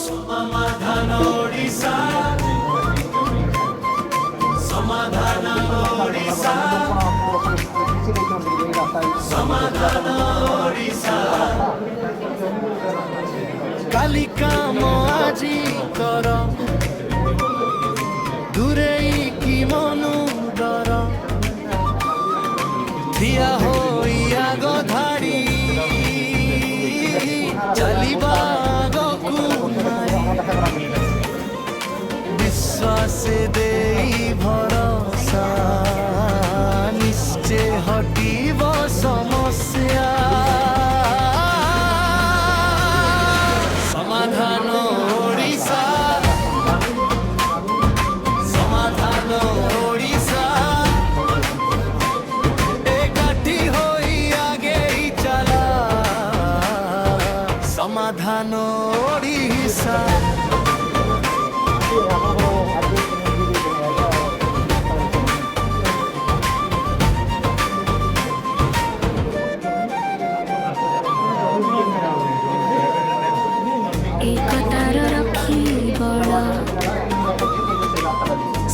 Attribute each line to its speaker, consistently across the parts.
Speaker 1: समाधान ओडिशा समाधान ओडिशा समाधान ओडिशा काली काम आजी कर दूरे की मनु डर ठिया होई आग धाड़ी चलिबा विश्वास दे भरोसा निश्चय हटिब समस्या समाधान ओडिशा समाधान ओडिशा एकाठी होई आगे ही चला समाधान ओडिशा
Speaker 2: एकतार रखी बड़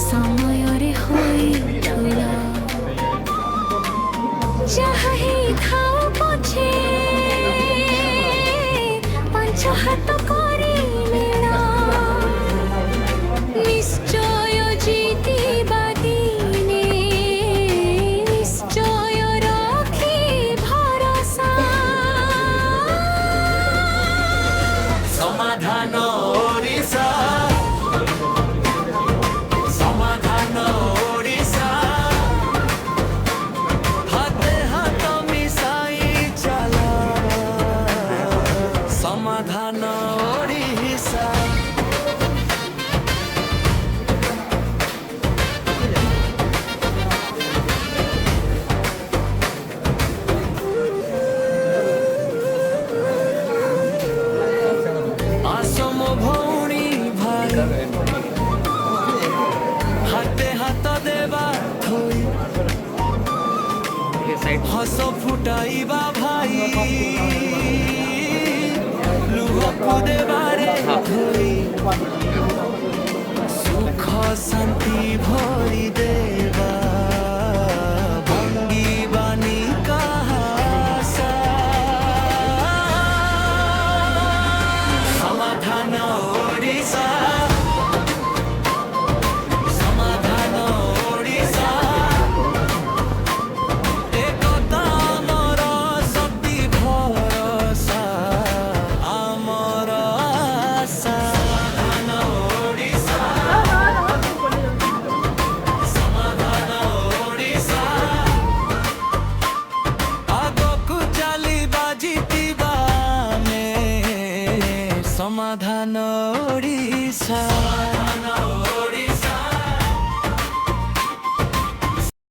Speaker 2: समय होई ठुर चाहे खाओ पछे पांच हाथ करी मेरा निश्चय जीतिबा दिने निश्चय रखी भरोसा
Speaker 1: समाधान ओडिशा समाधान ओडिशा हाथे हाथ मिसाई चला समाधान ओडिशा आसम भौणी भाई हाथे हाथ देवा थोई हस फुटाइबा भाई लुहकु देबारे थोई सुख शांति भरी देवा भंगी बानी कहासा समाधान ओडिशा समाधान ओडिशा एकता आमर शक्ति भरोसा आमर आशा समाधान ओडिशा समाधान ओडिशा आगकु चलिबा जितिबा में समाधान ओडिशा समाधान ओडिशा।